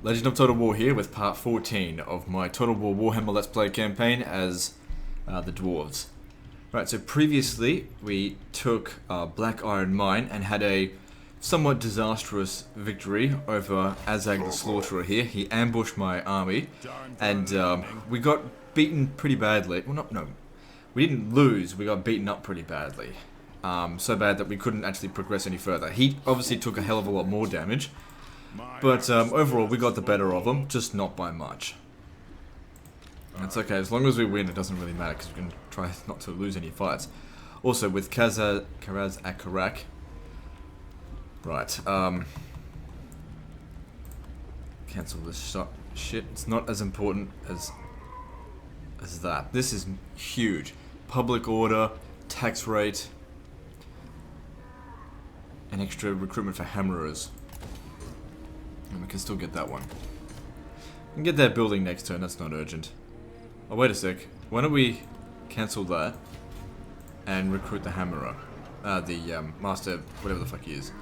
Legend of Total War here with part 14 of my Total War Warhammer Let's Play campaign as the Dwarves. Right, so previously we took Black Iron Mine and had a somewhat disastrous victory over Azag the Slaughterer here. He ambushed my army and we got beaten pretty badly. Well, no, we didn't lose, we got beaten up pretty badly. So bad that we couldn't actually progress any further. He obviously took a hell of a lot more damage. But overall, we got the better of them, just not by much. That's okay, as long as we win, it doesn't really matter, because we can try not to lose any fights. Also, with Karaz Akarak... Right, cancel this shit. It's not as important as that. This is huge. Public order, tax rate, and extra recruitment for hammerers. And we can still get that one. We can get that building next turn, that's not urgent. Oh, wait a sec. Why don't we cancel that and recruit the hammerer? The master, whatever the fuck he is.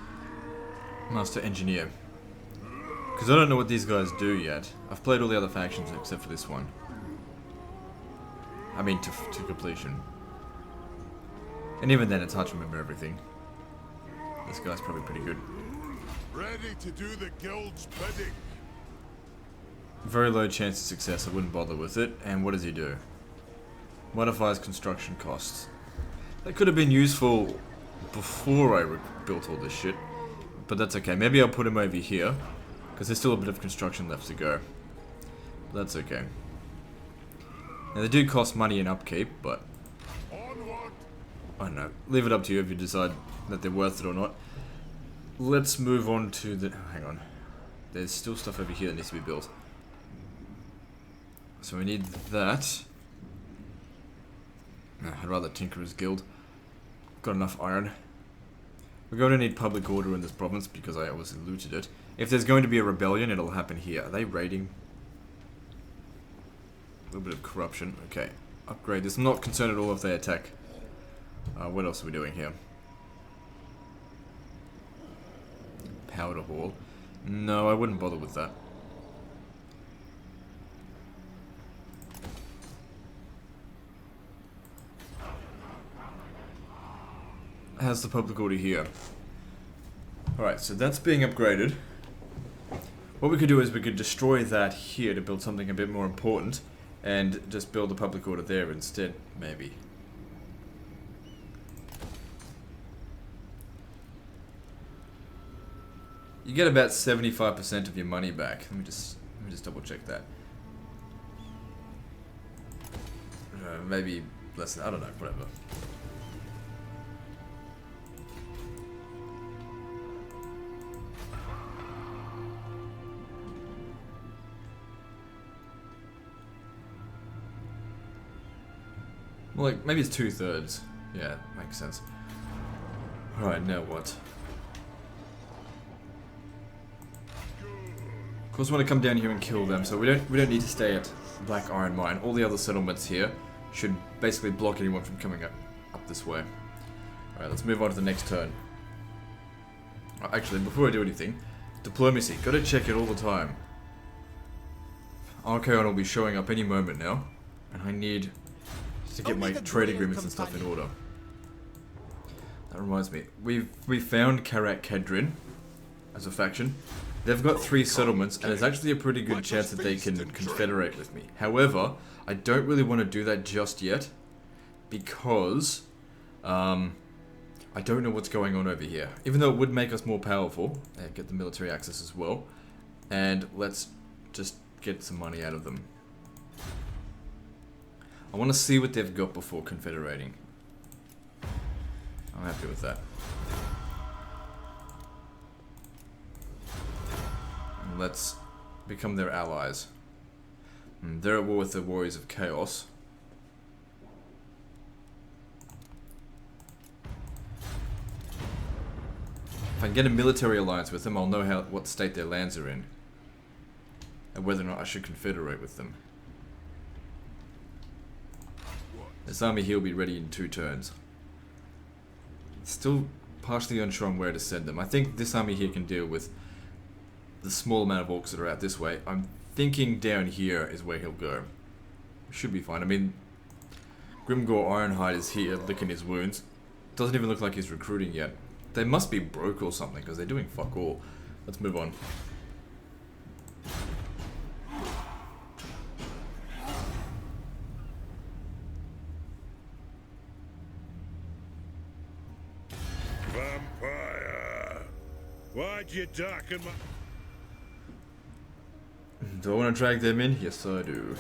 Master engineer. Because I don't know what these guys do yet. I've played all the other factions except for this one. I mean, to completion. And even then, it's hard to remember everything. This guy's probably pretty good. Ready to do the guild's bidding. Very low chance of success, I wouldn't bother with it. And what does he do? Modifies construction costs. That could have been useful before I built all this shit. But that's okay. Maybe I'll put him over here. Because there's still a bit of construction left to go. That's okay. Now they do cost money in upkeep, but... I don't know. Leave it up to you if you decide that they're worth it or not. Let's move on to the... Oh, hang on. There's still stuff over here that needs to be built. So we need that. No, I'd rather Tinkerer's Guild. Got enough iron. We're going to need public order in this province because I obviously looted it. If there's going to be a rebellion, it'll happen here. Are they raiding? A little bit of corruption. Okay. Upgrade this. I'm not concerned at all if they attack. What else are we doing here? Powder Hall. No, I wouldn't bother with that. How's the public order here? Alright, so that's being upgraded. What we could do is we could destroy that here to build something a bit more important and just build a public order there instead, maybe. You get about 75% of your money back. Let me just double check that. Maybe less than, I don't know, whatever. Well, like, maybe it's 2/3. Yeah, makes sense. Alright, now what? Of course, we want to come down here and kill them, so we don't need to stay at Black Iron Mine. All the other settlements here should basically block anyone from coming up this way. Alright, let's move on to the next turn. Actually, before I do anything, diplomacy. Gotta check it all the time. Archaon will be showing up any moment now, and I need to get my trade agreements and stuff in order. That reminds me, we found Karak Kedrin as a faction. They've got 3 settlements, and there's actually a pretty good chance that they can confederate with me. However, I don't really want to do that just yet, because I don't know what's going on over here. Even though it would make us more powerful, get the military access as well, and let's just get some money out of them. I want to see what they've got before confederating. I'm happy with that. Let's become their allies. They're at war with the Warriors of Chaos. If I can get a military alliance with them, I'll know what state their lands are in. And whether or not I should confederate with them. This army here will be ready in 2 turns. Still partially unsure on where to send them. I think this army here can deal with the small amount of orcs that are out this way. I'm thinking down here is where he'll go. Should be fine. I mean, Grimgor Ironhide is here, licking his wounds. Doesn't even look like he's recruiting yet. They must be broke or something, because they're doing fuck all. Let's move on. Vampire! Why'd you darken my... Do I want to drag them in? Yes, I do.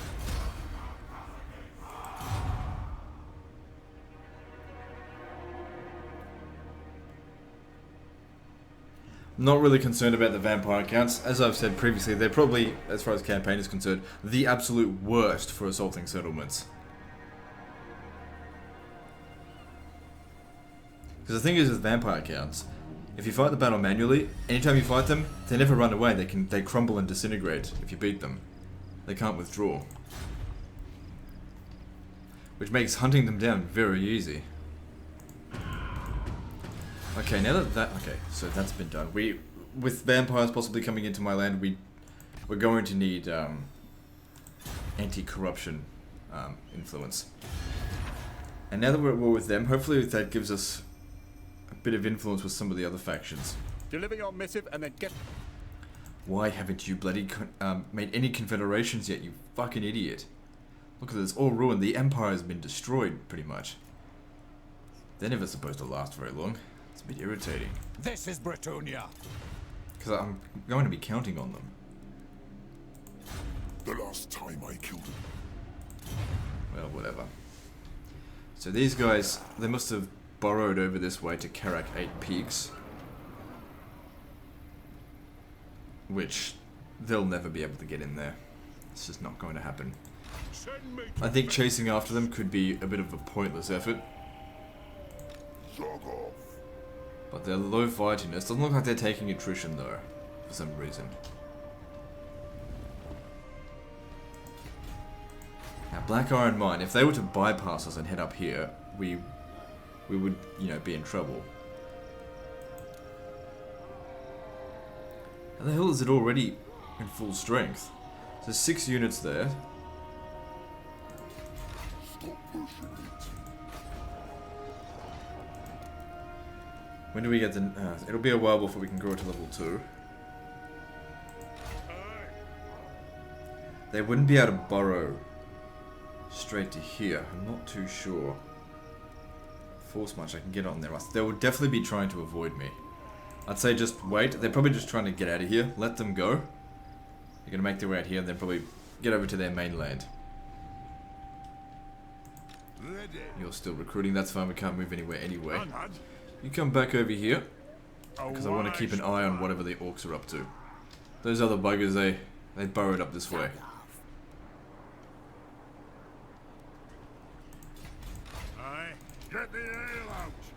Not really concerned about the vampire counts. As I've said previously, they're probably, as far as campaign is concerned, the absolute worst for assaulting settlements. Because the thing is with vampire counts, if you fight the battle manually, anytime you fight them, they never run away. They crumble and disintegrate if you beat them. They can't withdraw. Which makes hunting them down very easy. Okay, now that okay, so that's been done. With vampires possibly coming into my land, we're going to need anti-corruption influence. And now that we're at war with them, hopefully that gives us a bit of influence with some of the other factions. Deliver your missive and then get... Why haven't you bloody made any confederations yet, you fucking idiot? Look at this, all ruined. The empire has been destroyed, pretty much. They're never supposed to last very long. It's a bit irritating. This is Bretonia. Because I'm going to be counting on them. The last time I killed him. Well, whatever. So these guys, they must have burrowed over this way to Karak 8 Peaks. Which, they'll never be able to get in there. It's just not going to happen. I think chasing after them could be a bit of a pointless effort. But they're low fightiness. Doesn't look like they're taking attrition though, for some reason. Now, Black Iron Mine, if they were to bypass us and head up here, we would, you know, be in trouble. How the hell is it already in full strength? So 6 units there. When do we get the... it'll be a while before we can grow to level 2. They wouldn't be able to burrow straight to here. I'm not too sure. Force much, I can get on there. They will definitely be trying to avoid me. I'd say just wait. They're probably just trying to get out of here. Let them go. They're going to make their way out here and then probably get over to their mainland. You're still recruiting. That's fine. We can't move anywhere anyway. You come back over here. Because I want to keep an eye on whatever the orcs are up to. Those other buggers, they burrowed up this way.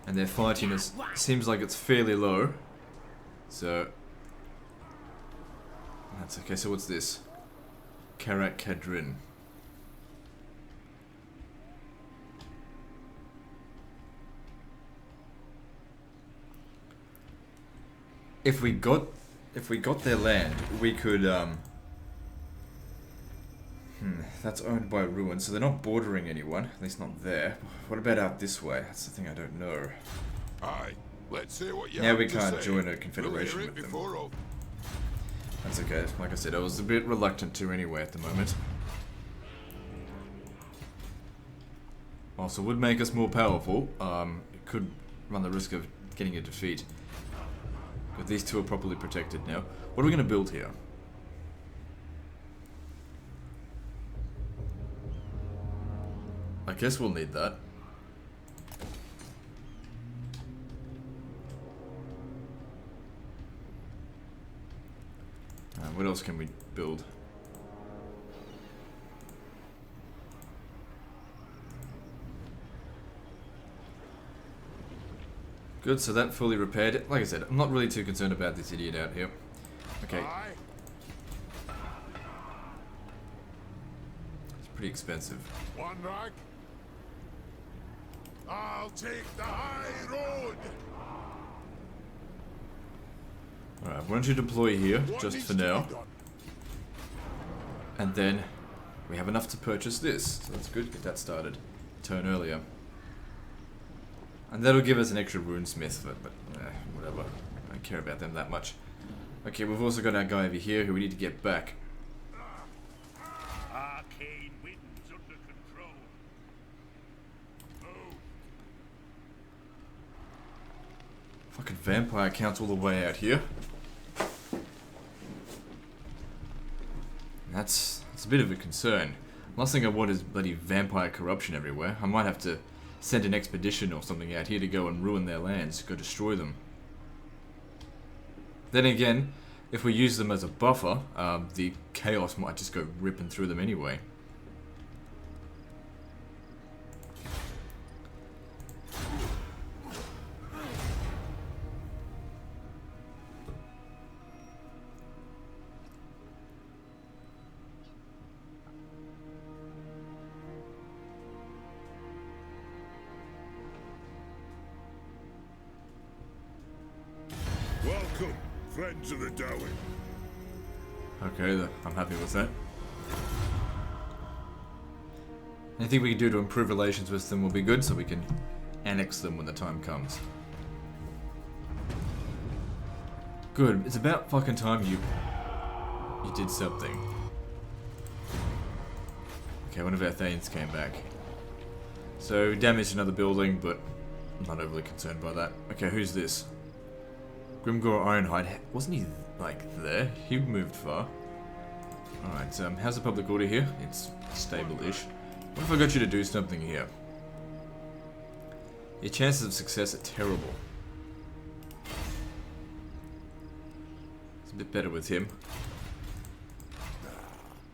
And their fightiness seems like it's fairly low. So that's okay. So what's this? Karak Kadrin. If we got their land, we could that's owned by Ruin, so they're not bordering anyone, at least not there. What about out this way? That's the thing I don't know. Aye, let's see what you now have we to can't say. join a confederation with them. That's okay. Like I said, I was a bit reluctant to anyway at the moment. Also, would make us more powerful. It could run the risk of getting a defeat. But these two are properly protected now. What are we going to build here? I guess we'll need that. What else can we build? Good, so that fully repaired. Like I said, I'm not really too concerned about this idiot out here. Okay. It's pretty expensive. One rag. I'll take the high road. Alright, why don't you deploy here, What just needs for to be now. done? And then we have enough to purchase this. So that's good, get that started. Turn earlier. And that'll give us an extra runesmith, but whatever. I don't care about them that much. Okay, we've also got our guy over here who we need to get back. Arcane winds under control. Fucking vampire counts all the way out here. That's a bit of a concern. Last thing I want is bloody vampire corruption everywhere. I might have to send an expedition or something out here to go and ruin their lands, go destroy them. Then again, if we use them as a buffer, the chaos might just go ripping through them anyway. Welcome, friends of the Darwin. Okay, I'm happy with that. Anything we can do to improve relations with them will be good, so we can annex them when the time comes. Good. It's about fucking time you did something. Okay, one of our Thanes came back. So, damaged another building, but I'm not overly concerned by that. Okay, who's this? Grimgor Ironhide. Wasn't he, like, there? He moved far. Alright, how's the public order here? It's stable-ish. What if I got you to do something here? Your chances of success are terrible. It's a bit better with him.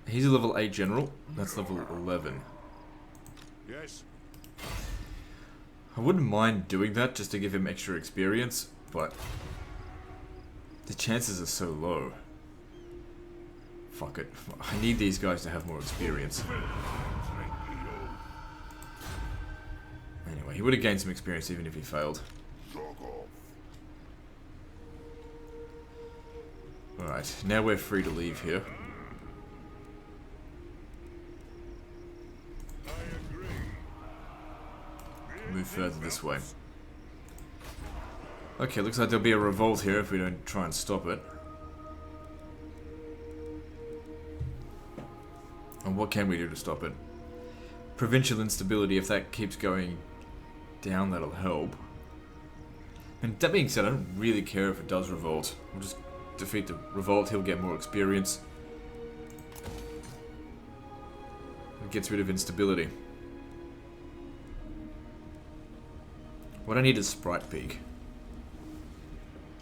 He's a level 8 general. That's level 11. Yes. I wouldn't mind doing that just to give him extra experience, but the chances are so low. Fuck it. I need these guys to have more experience. Anyway, he would have gained some experience even if he failed. Alright, now we're free to leave here. Move further this way. Okay, looks like there'll be a revolt here if we don't try and stop it. And what can we do to stop it? Provincial instability, if that keeps going down, that'll help. And that being said, I don't really care if it does revolt. We'll just defeat the revolt, he'll get more experience. It gets rid of instability. What I need is Sprite Peak.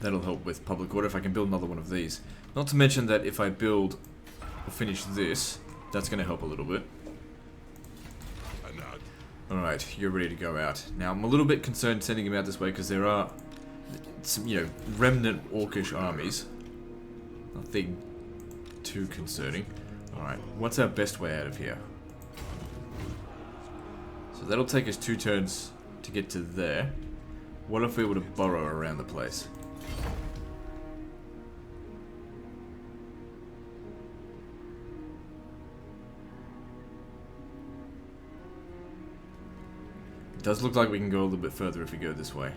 That'll help with public order if I can build another one of these. Not to mention that if I build or finish this, that's going to help a little bit. Alright, you're ready to go out. Now, I'm a little bit concerned sending him out this way because there are some, remnant orcish armies. Nothing too concerning. Alright, what's our best way out of here? So that'll take us 2 turns to get to there. What if we were to burrow around the place? It does look like we can go a little bit further if we go this way.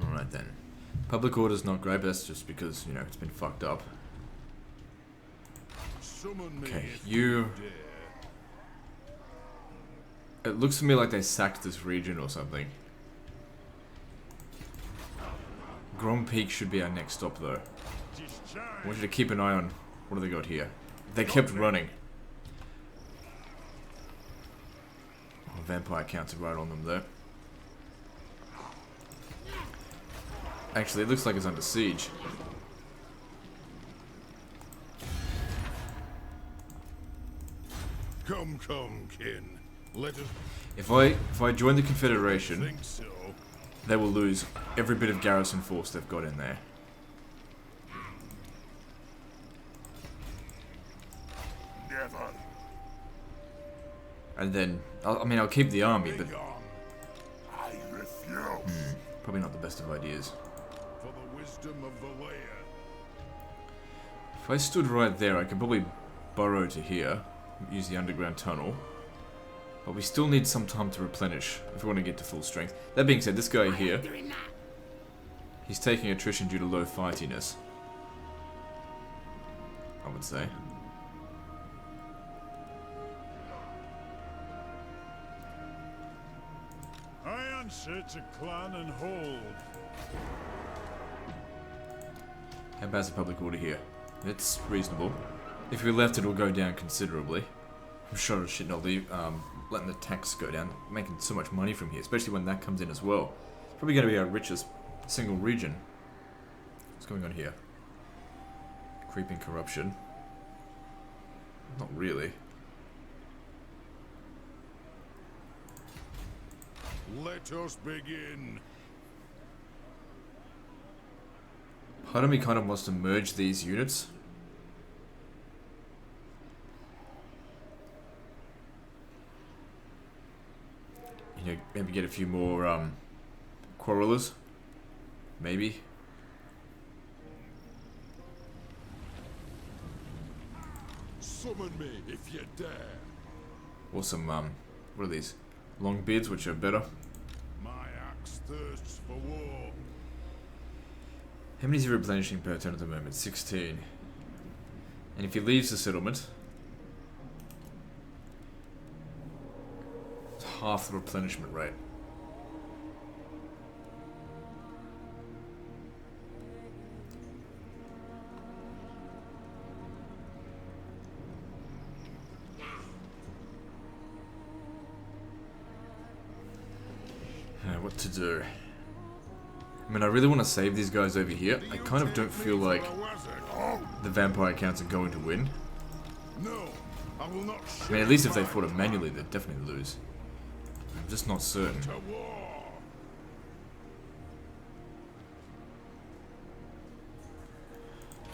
Alright then. Public order's not great, but that's just because, it's been fucked up. Okay, you... It looks to me like they sacked this region or something. Grom Peak should be our next stop, though. I want you to keep an eye on... What do they got here? They kept running. Oh, vampire counted right on them, though. Actually, it looks like it's under siege. Come, kin. Let us If I join the Confederation, think so. they will lose every bit of garrison force they've got in there. Never. And then, I mean, I'll keep the army, but Begone. I refuse. probably not the best of ideas. For the wisdom of the lair. If I stood right there, I could probably burrow to here, use the underground tunnel. But we still need some time to replenish if we want to get to full strength. That being said, this guy here, he's taking attrition due to low fightiness, I would say. I answer to clan and hold. How bad's the public order here? It's reasonable. If we left, it'll go down considerably. I'm sure it should not leave, letting the tax go down, making so much money from here, especially when that comes in as well. It's probably going to be our richest single region. What's going on here? Creeping corruption. Not really. Let us begin. Part of me kind of wants to merge these units. You know, maybe get a few more quarrelers. Maybe. Summon me if you dare. Or some, what are these? Long beards, which are better. My axe thirsts for war. How many is he replenishing per turn at the moment? 16. And if he leaves the settlement, it's half the replenishment rate. What to do? I mean, I really want to save these guys over here. I kind of don't feel like the vampire counts are going to win. No, I will not. I mean, at least if they fought it manually, they'd definitely lose. I'm just not certain. To war.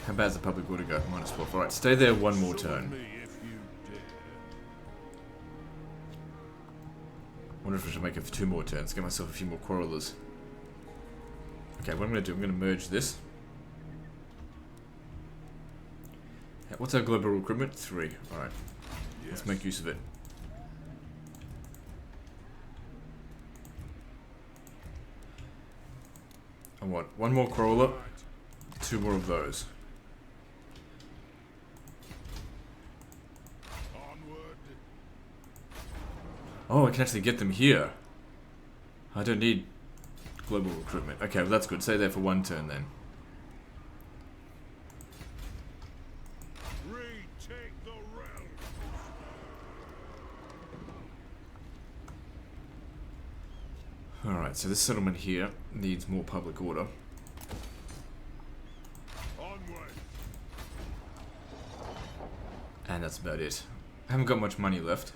How bad's the public order go? -12. Alright, stay there one more Summon turn. me if you dare. Wonder if I should make it for 2 more turns, get myself a few more quarrelers. Okay, what I'm going to do, I'm going to merge this. What's our global recruitment? 3. Alright, let's Yes. make use of it. I want 1 more quarreler, 2 more of those. Onward. Oh, I can actually get them here. I don't need global recruitment. Okay, well that's good. Stay there for 1 turn then. Retake the realm. Alright, so this settlement here needs more public order. Onward. And that's about it. I haven't got much money left.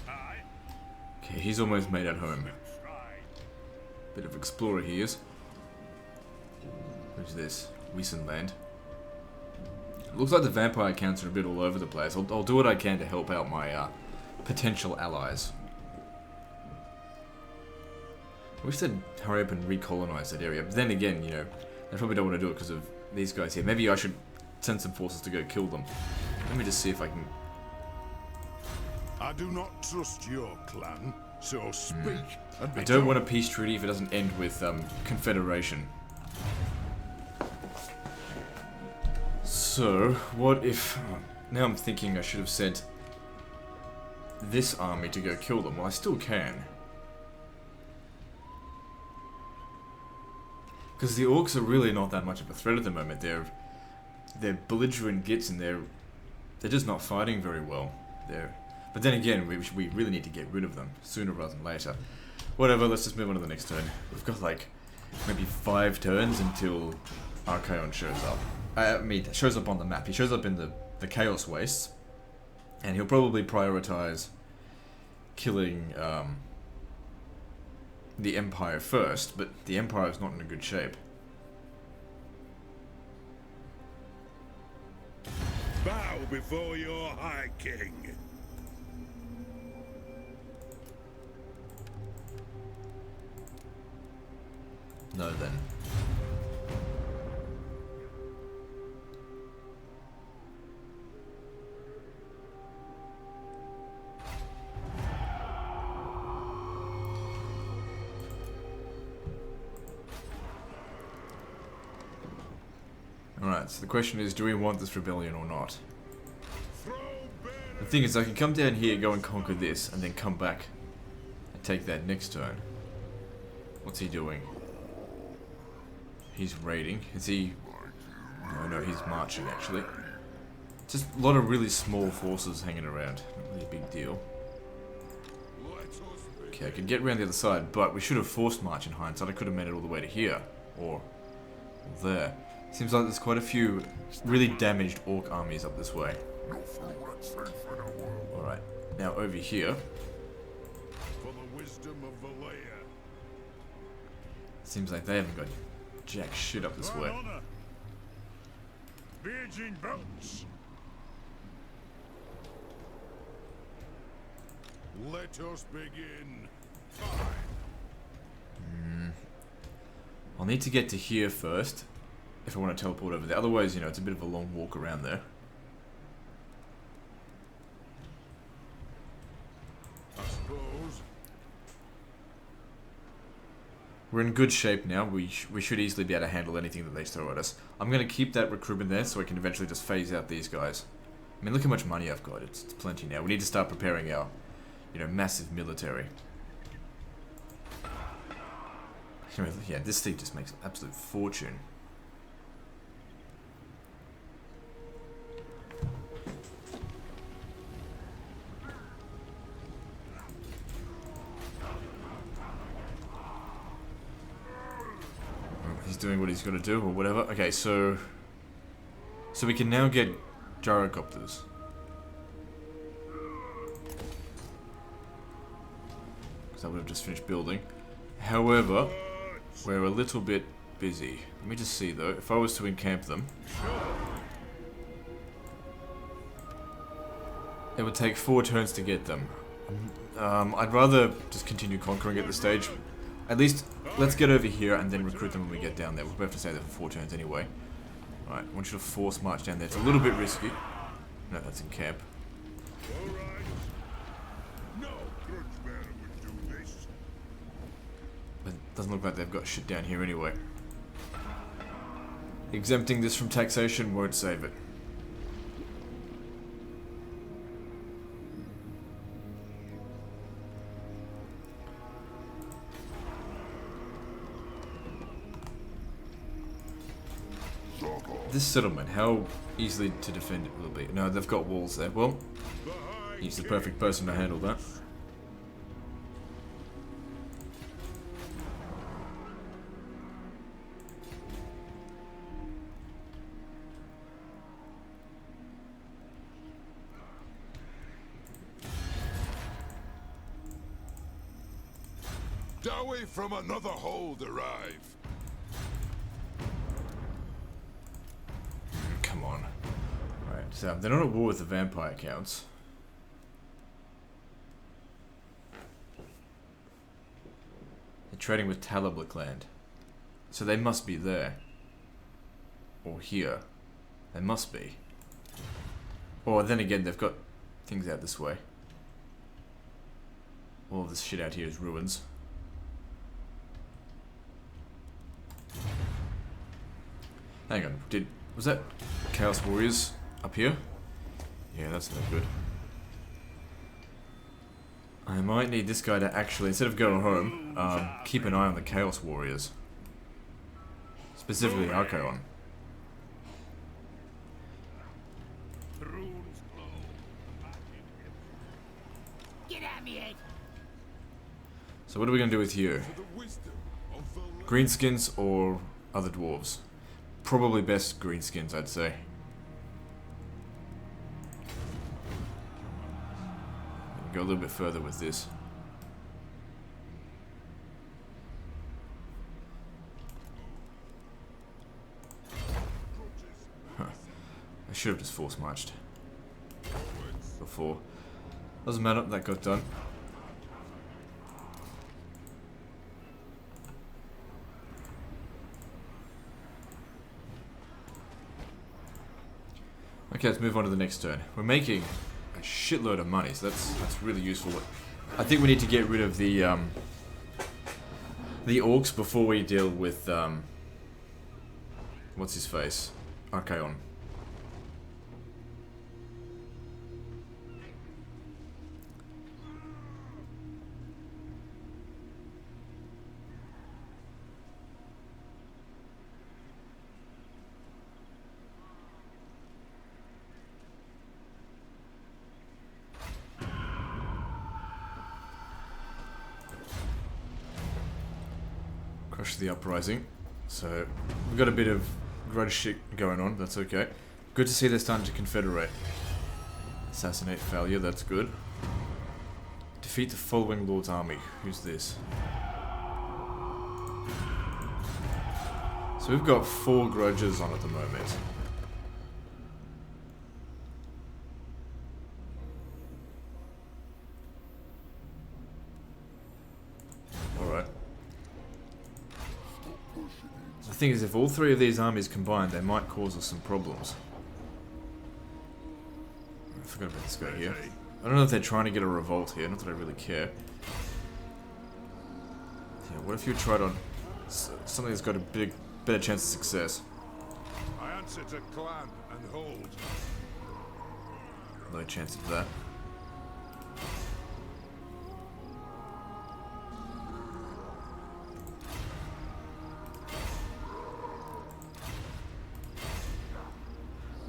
Aye. Okay, he's almost made at home. Stride. Bit of explorer he is. Who's this? Land. It looks like the vampire counts are a bit all over the place. I'll do what I can to help out my potential allies. I wish they'd hurry up and recolonize that area. But then again, you know, they probably don't want to do it because of these guys here. Maybe I should send some forces to go kill them. Let me just see if I can... I do not trust your clan, so speak and be I don't done. want a peace treaty if it doesn't end with confederation. So, what if... now I'm thinking I should have sent this army to go kill them. Well, I still can. Because the orcs are really not that much of a threat at the moment. They're belligerent gits and they're just not fighting very well. But then again, we really need to get rid of them sooner rather than later. Whatever, let's just move on to the next turn. We've got like maybe 5 turns until Archaon shows up. I mean, shows up on the map. He shows up in the Chaos Wastes, and he'll probably prioritize killing the Empire first, but the Empire is not in a good shape. Bow before your High King. No, then. Alright, so the question is, do we want this rebellion or not? The thing is, I can come down here, go and conquer this, and then come back and take that next turn. What's he doing? He's raiding. Is he... No, he's marching, actually. Just a lot of really small forces hanging around. Not really a big deal. Okay, I could get around the other side, but we should have forced march in hindsight. I could have made it all the way to here. Or there. Seems like there's quite a few really damaged orc armies up this way. Alright, now over here. For the wisdom of Valea. Seems like they haven't got jack shit up this way. Virgin boats. Let us begin. I'll need to get to here first if I want to teleport over there. Otherwise, you know, it's a bit of a long walk around there. I suppose. We're in good shape now. We should easily be able to handle anything that they throw at us. I'm going to keep that recruitment there so I can eventually just phase out these guys. I mean, look how much money I've got. It's plenty now. We need to start preparing our, you know, massive military. Yeah, this thing just makes an absolute fortune. He's doing what he's got to do, or whatever. Okay, so we can now get gyrocopters. Because I would have just finished building. However, we're a little bit busy. Let me just see though. If I was to encamp them, it would take 4 turns to get them. I'd rather just continue conquering at this stage. At least, let's get over here and then recruit them when we get down there. We'll have to stay there for 4 turns anyway. Alright, I want you to force march down there. It's a little bit risky. No, that's in camp. Alright. No Grudgebearer would do this. But it doesn't look like they've got shit down here anyway. Exempting this from taxation won't save it. This settlement, how easily to defend it will be? No, they've got walls there. Well, he's the perfect person to handle that. Dowie from another hold arrive. Come on. Alright, so they're not at war with the vampire counts. They're trading with Talablik land. So they must be there. Or here. They must be. Or then again, they've got things out this way. All of this shit out here is ruins. Hang on, was that Chaos Warriors up here? Yeah, that's no good. I might need this guy to actually, instead of going home, keep an eye on the Chaos Warriors. Specifically Archaon. Get at me, Ed. So what are we going to do with you? For the wisdom of Valea. Greenskins or other dwarves? Probably best greenskins, I'd say. Go a little bit further with this. Huh. I should have just force marched before. Doesn't matter, that got done. Okay, let's move on to the next turn. We're making a shitload of money, so that's really useful. I think we need to get rid of the orcs before we deal with what's his face? Archaon. Crush the uprising. So we've got a bit of grudge shit going on, that's okay. Good to see they're starting to confederate. Assassinate failure, that's good. Defeat the following lord's army. Who's this? So we've got 4 grudges on at the moment. Alright. The thing is, if all 3 of these armies combine, they might cause us some problems. I forgot about this guy here. I don't know if they're trying to get a revolt here, not that I really care. Yeah, what if you tried on something that's got a better chance of success? I answer to clan and hold. No chance of that.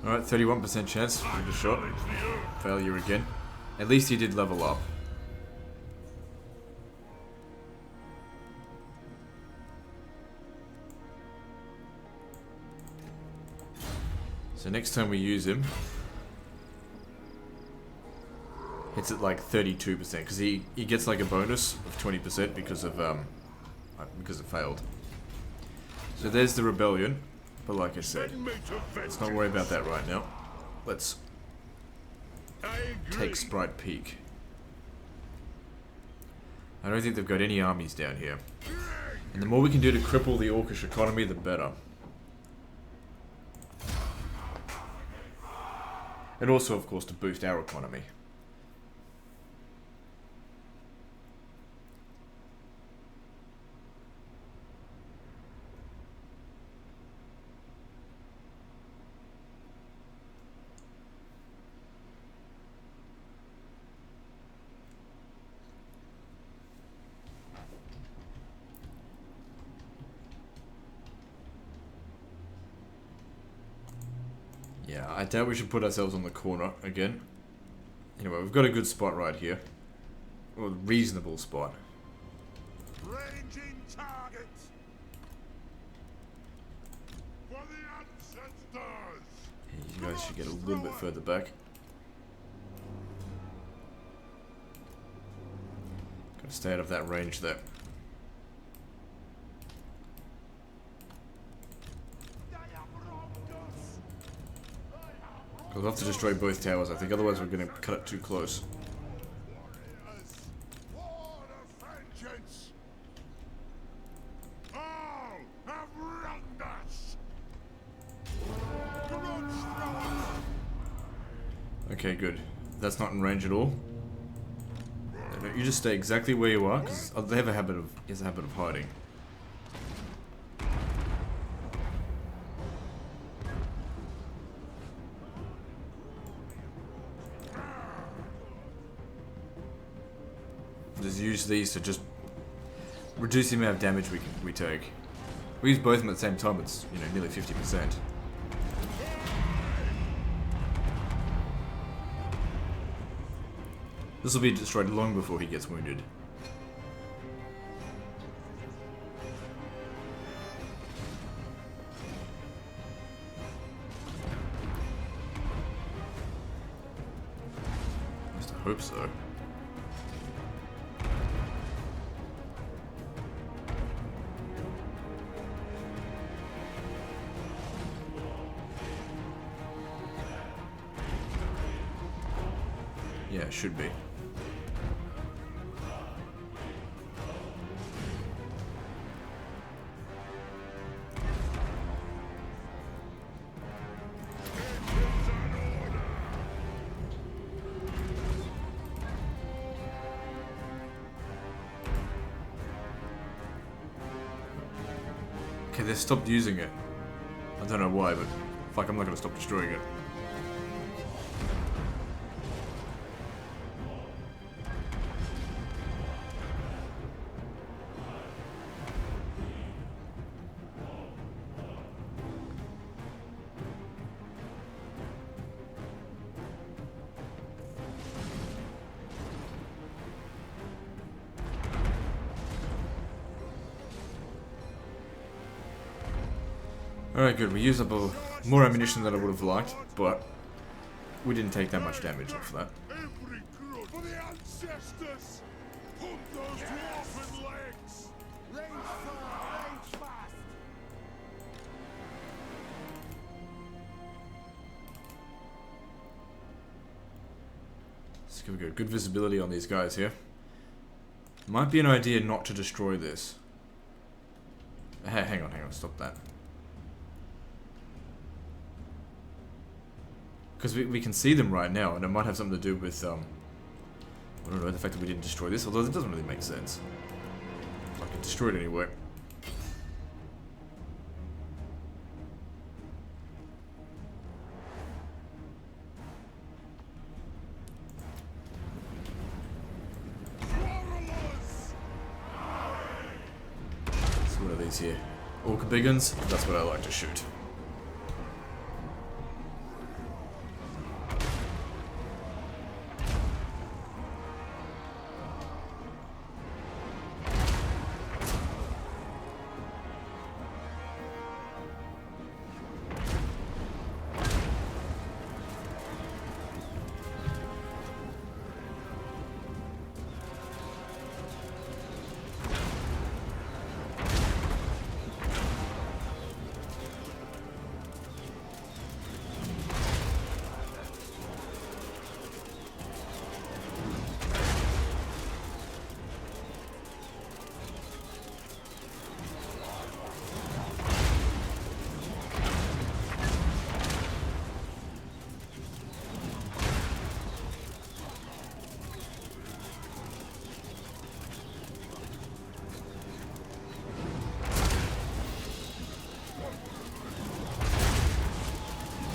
Alright, 31% chance. Give it a shot. Failure again. At least he did level up. So next time we use him, hits at like 32% because he gets like a bonus of 20% because it failed. So there's the rebellion. But like I said, let's not worry about that right now. Let's take Sprite Peak. I don't think they've got any armies down here. And the more we can do to cripple the Orcish economy, the better. And also, of course, to boost our economy. Yeah, I doubt we should put ourselves on the corner again. Anyway, we've got a good spot right here. Or a reasonable spot. Ranging target. For the ancestors. Yeah, you guys should get a little bit further back. Gotta stay out of that range there. We'll have to destroy both towers, I think, otherwise we're going to cut it too close. War of vengeance. All have wronged us. Grudge thrower. Okay, good. That's not in range at all. You just stay exactly where you are, because they have a habit of, he has a habit of hiding. Just use these to just reduce the amount of damage we take. We use both of them at the same time, it's, you know, nearly 50%. This will be destroyed long before he gets wounded. At least I hope so. should be. Okay, they stopped using it. I don't know why, but fuck, I'm not gonna stop destroying it. Alright, good. We used up more ammunition than I would have liked, but we didn't take that much damage off that. Every grudge for the ancestors! Hunt those dwarven legs! Range far, range fast. Let's give it good visibility on these guys here. Might be an idea not to destroy this. Hey, hang on, stop that. Because we can see them right now, and it might have something to do with, I don't know, the fact that we didn't destroy this, although it doesn't really make sense. I could destroy it anyway. So what are these here? Orc biggins? That's what I like to shoot.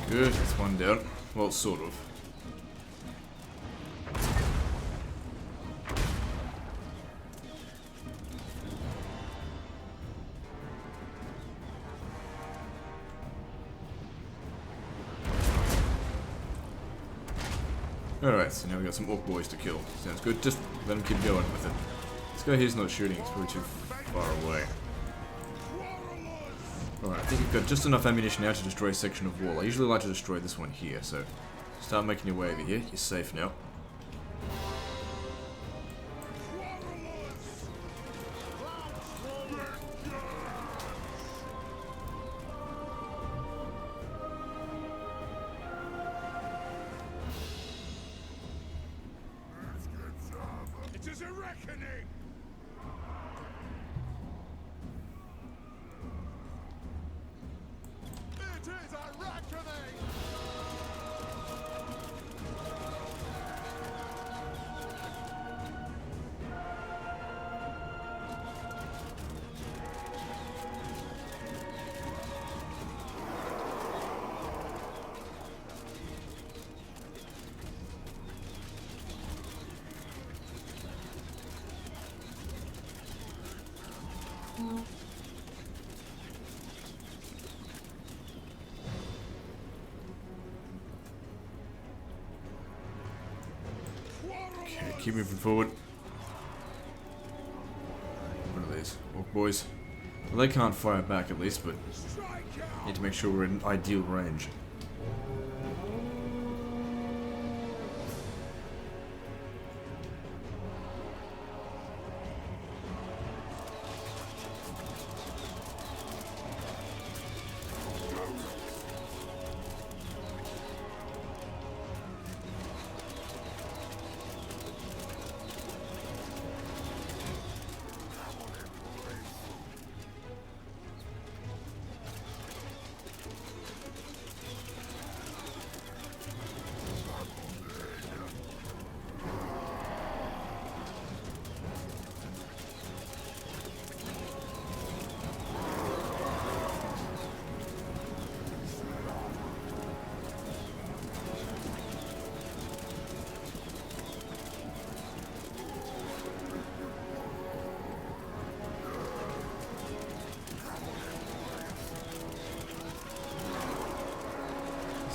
Good, that's one down. Well, sort of. Alright, so now we got some orc boys to kill. Sounds good, just let them keep going with it. This guy here's not shooting, he's probably too far away. Alright, I think you've got just enough ammunition now to destroy a section of wall. I usually like to destroy this one here, so start making your way over here. You're safe now. It is a reckoning! It is a reckoning! Okay, keep moving forward. What are these? Orc boys. Well, they can't fire back at least, but need to make sure we're in ideal range.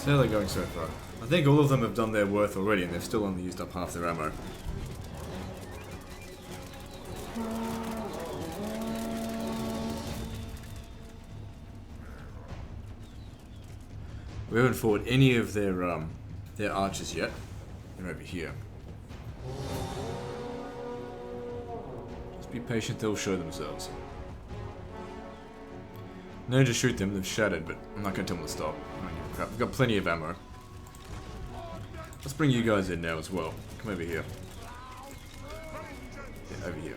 So how are they going so far? I think all of them have done their worth already and they've still only used up half their ammo. We haven't fought any of their archers yet. They're over here. Just be patient, they'll show themselves. No, just shoot them, they've shattered, but I'm not going to tell them to stop. I don't give a crap. We've got plenty of ammo. Let's bring you guys in now as well. Come over here. Yeah, over here.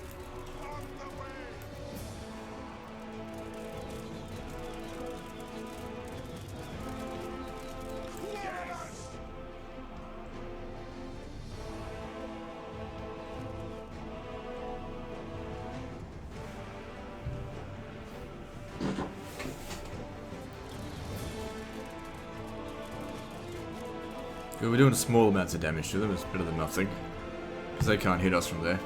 Good, we're doing small amounts of damage to them, it's better than nothing. Because they can't hit us from there.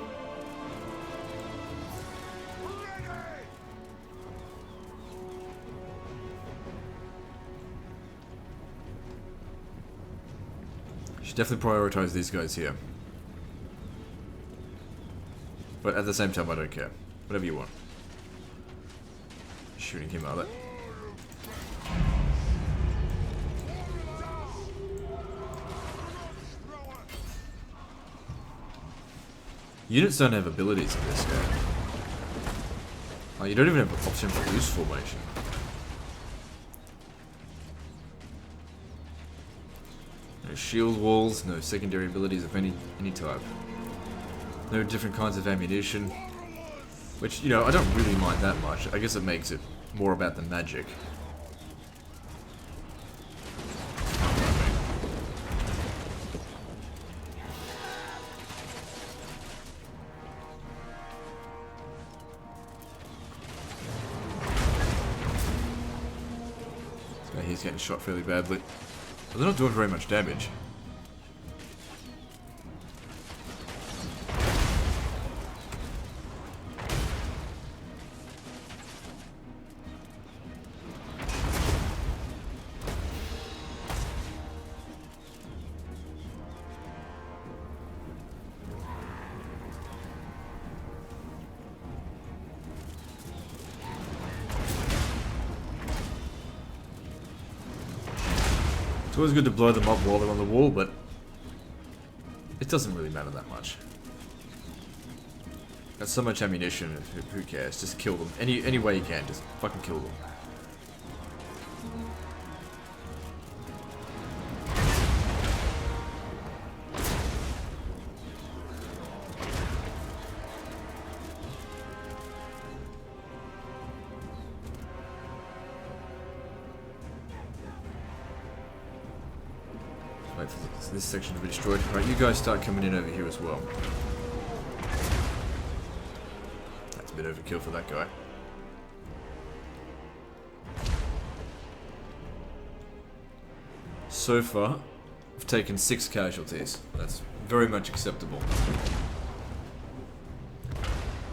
Should definitely prioritize these guys here. But at the same time, I don't care. Whatever you want. Shooting him out of that. Units don't have abilities in this game. Oh, you don't even have an option for loose formation. No shield walls, no secondary abilities of any type. No different kinds of ammunition. Which, you know, I don't really mind that much. I guess it makes it more about the magic. He's getting shot fairly badly. But they're not doing very much damage. It's always good to blow them up while they're on the wall, but it doesn't really matter that much. Got so much ammunition, who cares? Just kill them. Any way you can, just fucking kill them. Wait for this section to be destroyed. Alright, you guys start coming in over here as well. That's a bit overkill for that guy. So far, I've taken 6 casualties. That's very much acceptable.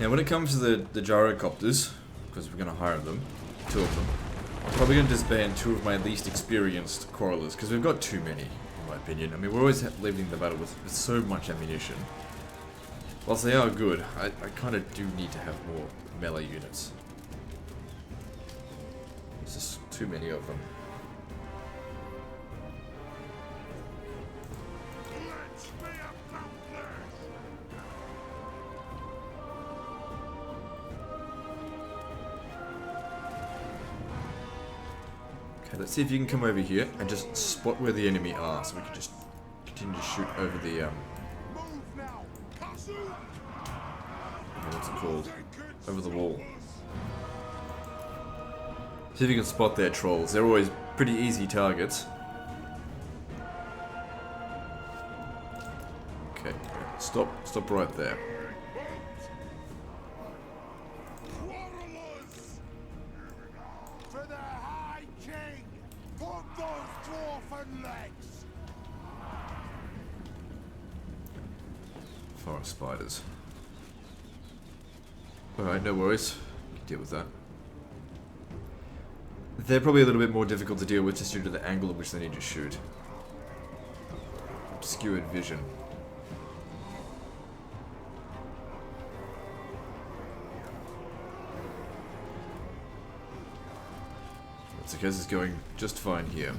Now when it comes to the gyrocopters, because we're going to hire them, 2 of them, I'm probably going to disband 2 of my least experienced quarrelers, because we've got too many. In my opinion. I mean, we're always leaving the battle with so much ammunition. Whilst they are good, I kind of do need to have more melee units. There's just too many of them. Okay, let's see if you can come over here and just spot where the enemy are, so we can just continue to shoot over the, what's it called? Over the wall. See if you can spot their trolls. They're always pretty easy targets. Okay, stop right there. Forest spiders. Alright, no worries. Can deal with that. they're probably a little bit more difficult to deal with just due to the angle at which they need to shoot. Obscured vision. It's because it's going just fine here.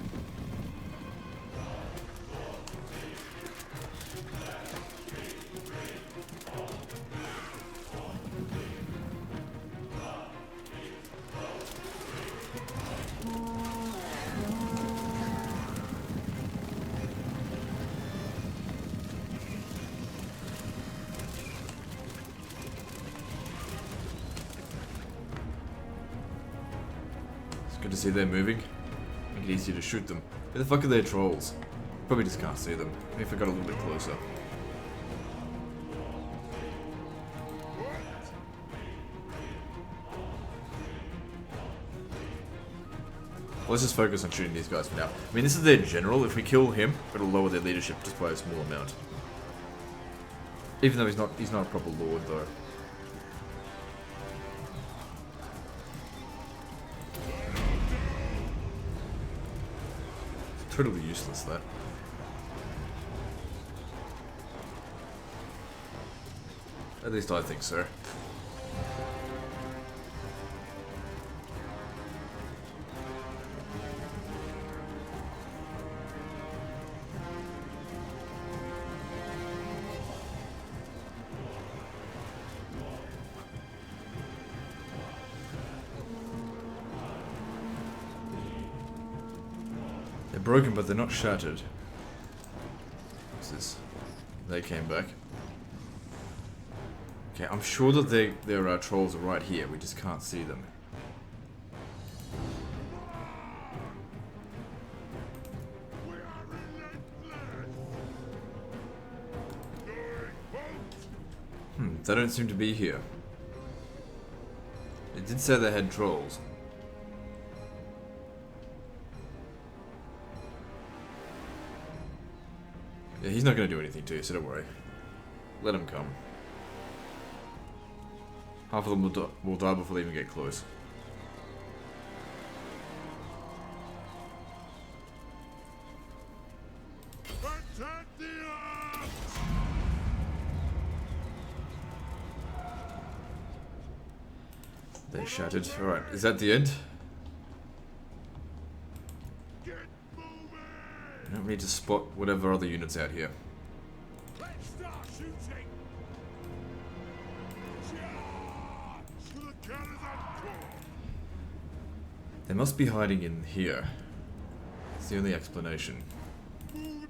Good to see they're moving. Make it easier to shoot them. Where the fuck are their trolls? Probably just can't see them. Maybe if I got a little bit closer. Let's just focus on shooting these guys for now. I mean, this is their general. If we kill him, it'll lower their leadership just by a small amount. Even though he's not a proper lord, though. Totally useless, that. At least I think so. They're broken, but they're not shattered. What's this? They came back. Okay, I'm sure that their trolls are right here. We just can't see them. They don't seem to be here. It did say they had trolls. Yeah, he's not going to do anything to you, so don't worry. Let him come. Half of them will die before they even get close. Attack the arms! They shattered. Alright, is that the end? Get moving! I don't need to spot whatever other units out here. Let's start shooting! Charge! To the cannon and core! They must be hiding in here. It's the only explanation. Move!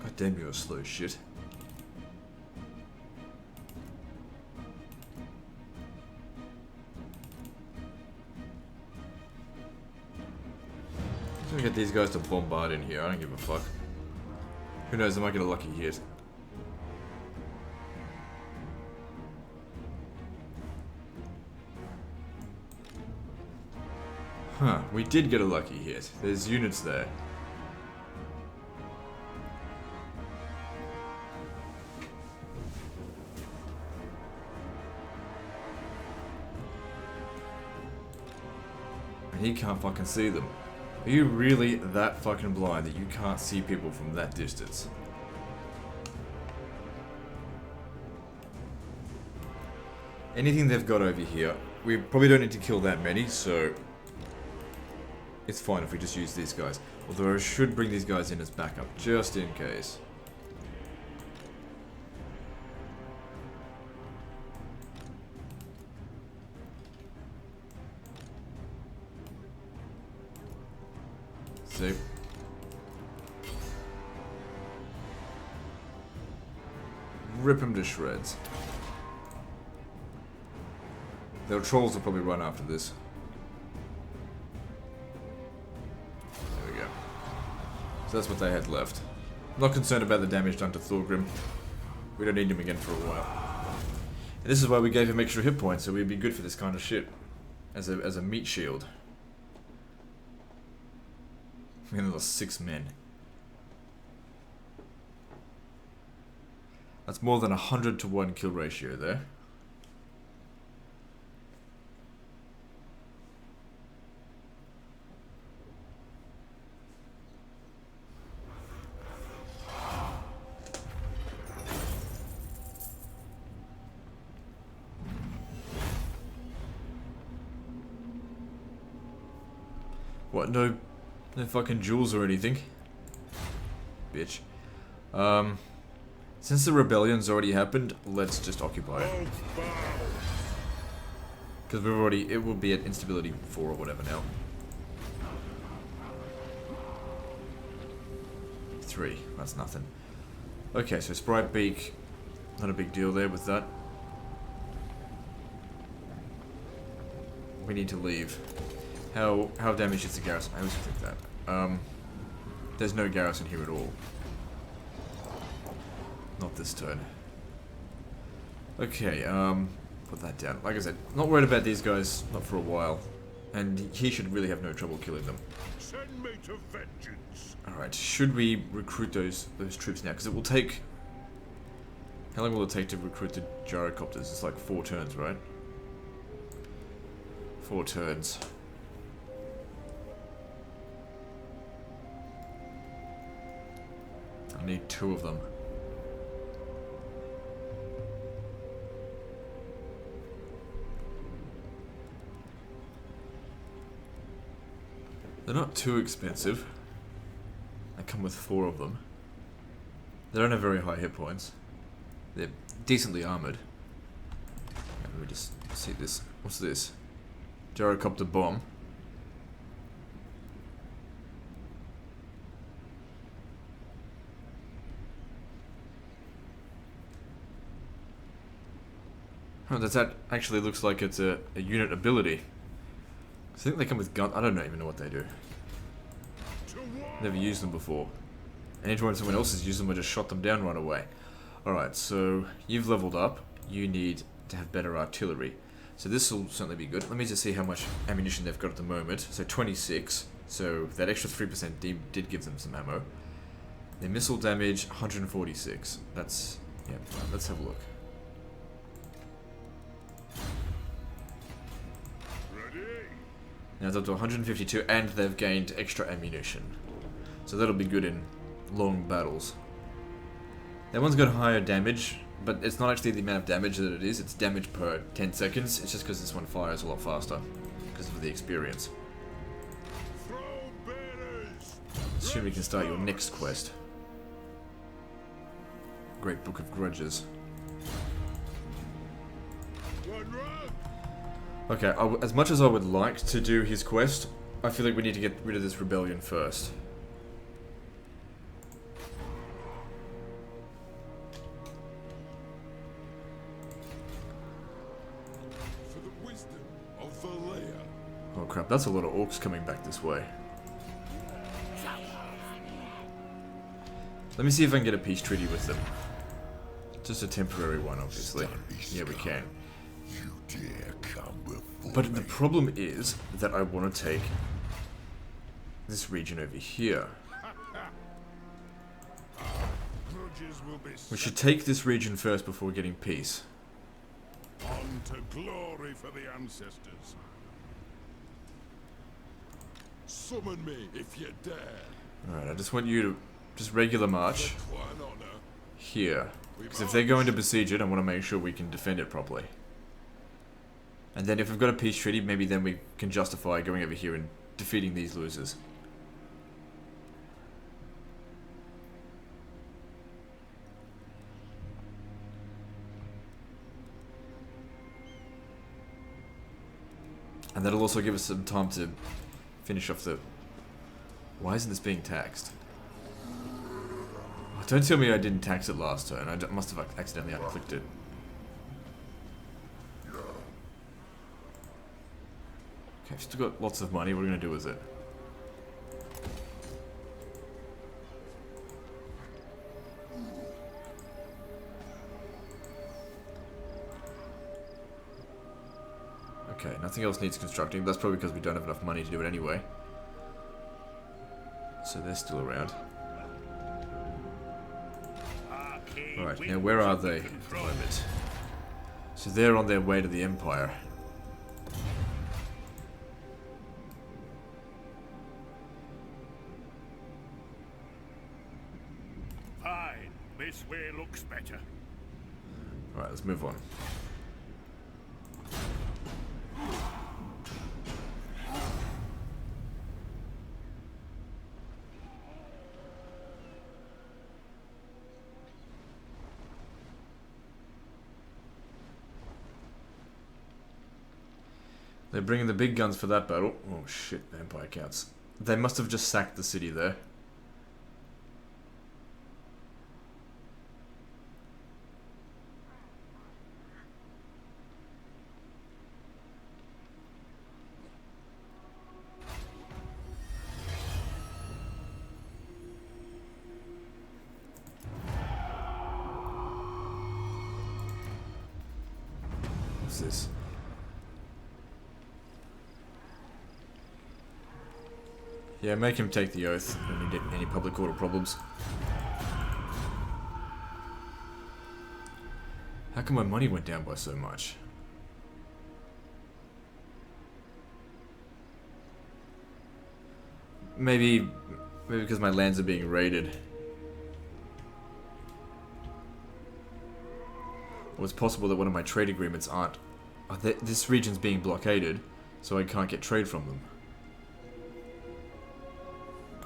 God damn, you're a slow shit. I'm gonna get these guys to bombard in here. I don't give a fuck. Who knows? I might get a lucky hit. Huh, we did get a lucky hit. There's units there. And he can't fucking see them. Are you really that fucking blind that you can't see people from that distance? Anything they've got over here, we probably don't need to kill that many, so it's fine if we just use these guys. Although I should bring these guys in as backup, just in case. See? Rip them to shreds. Their trolls will probably run after this. There we go. So that's what they had left. Not concerned about the damage done to Thorgrim. We don't need him again for a while. And this is why we gave him extra hit points, so we'd be good for this kind of shit. As a meat shield. We only lost 6 men. That's more than 100 to 1 kill ratio there. What? No fucking jewels or anything. Bitch. Since the rebellion's already happened, let's just occupy it. Because we've already, it will be at instability 4 or whatever now. 3, that's nothing. Okay, so Sprite Beak, not a big deal there with that. We need to leave. How damaged is the garrison? I always think that. There's no garrison here at all. Not this turn. Okay, put that down. Like I said, not worried about these guys, not for a while. And he should really have no trouble killing them. Send me to vengeance. Alright, should we recruit those troops now? Because it will take... How long will it take to recruit the gyrocopters? It's like 4 turns, right? 4 turns. I need 2 of them. They're not too expensive. I come with 4 of them. They don't have very high hit points. They're decently armored. Let me just see this. What's this? Gyrocopter bomb. Oh, that actually looks like it's a unit ability. I think they come with gun. I don't even know what they do. Never used them before. Anytime someone else has used them, I just shot them down right away. Alright, so you've leveled up. You need to have better artillery. So this will certainly be good. Let me just see how much ammunition they've got at the moment. So 26. So that extra 3% did give them some ammo. Their missile damage, 146. That's... yeah, let's have a look. Now it's up to 152, and they've gained extra ammunition. So that'll be good in long battles. That one's got higher damage, but it's not actually the amount of damage that it is, it's damage per 10 seconds. It's just because this one fires a lot faster, because of the experience. Soon we can start your next quest. Great Book of Grudges. Okay, as much as I would like to do his quest, I feel like we need to get rid of this rebellion first. For the wisdom of the layer. Oh crap, that's a lot of orcs coming back this way. Let me see if I can get a peace treaty with them. Just a temporary one, obviously. Yeah, we can. You dare come before But the problem is that I want to take this region over here. grudges will be We should take this region first before getting peace. on to glory for the ancestors. Summon me if you dare. Alright, I just want you to just regular march Clan honor. here. Because if they're going to besiege it, I want to make sure we can defend it properly. And then if we've got a peace treaty, maybe then we can justify going over here and defeating these losers. And that'll also give us some time to finish off the... Why isn't this being taxed? Oh, don't tell me I didn't tax it last turn. I must have accidentally unclicked it. Okay, I've still got lots of money. What are we going to do with it? Okay, nothing else needs constructing. That's probably because we don't have enough money to do it anyway. So they're still around. Alright, now where are they at the moment? So they're on their way to the Empire. Fine. This way looks better. Alright, let's move on. They're bringing the big guns for that battle. Oh shit, Empire counts. They must have just sacked the city there. What's this? Yeah, make him take the oath when we get any public order problems. How come my money went down by so much? Maybe because my lands are being raided. Or it's possible that one of my trade agreements aren't... this region's being blockaded, so I can't get trade from them.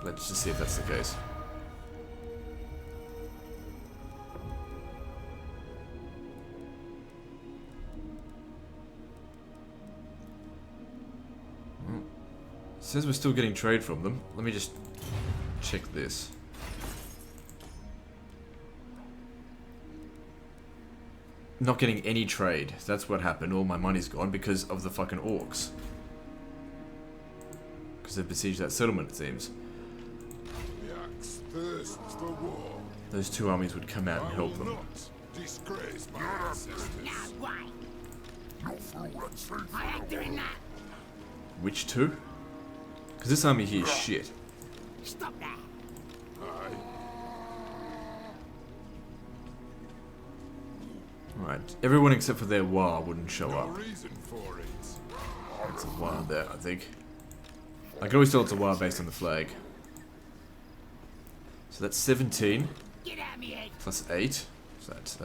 Let's just see if that's the case. Well, it says we're still getting trade from them. Let me just check this. Not getting any trade. That's what happened. All my money's gone because of the fucking orcs. Because they've besieged that settlement, it seems. Thirsts for war. Those two armies would come out and help them. Disgrace my ancestors. Why? I ain't doing that. Which two? Because this army here is shit. Stop that. Aye. Right, everyone except for their Wa wouldn't show No up. reason for it. It's a Wa there, I think. I can always tell it's a Wa based on the flag. So that's 17 Get out of me head. plus 8. So that's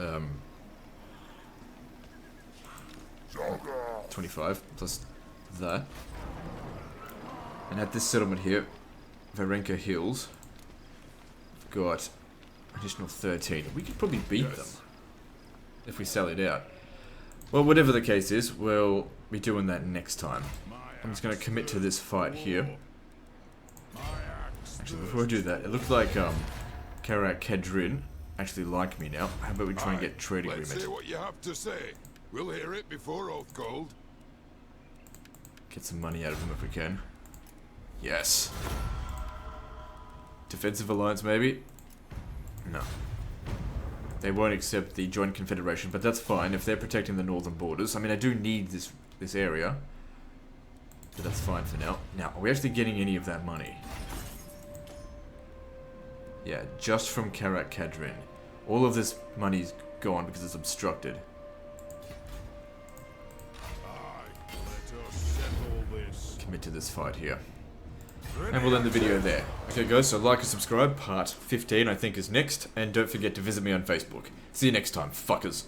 25 plus that. And at this settlement here, Varenka Hills, we've got additional 13. We could probably beat them if we sell it out. Well, whatever the case is, we'll be doing that next time. I'm just going to commit to this fight here. Actually, before I do that, it looks like Karak Kedrin actually like me now. How about we try and get trade Let's agreement? hear what you have to say. We'll hear it before oath cold. Get some money out of them if we can. Yes. Defensive alliance, maybe? No. They won't accept the joint confederation, but that's fine if they're protecting the northern borders. I mean, I do need this area, but that's fine for now. Now, are we actually getting any of that money? Yeah, just from Karak Kadrin. All of this money's gone because it's obstructed. Aye, let us settle this. Commit to this fight here. And we'll end the video there. Okay guys, so like and subscribe. Part 15 I think is next. And don't forget to visit me on Facebook. See you next time, fuckers.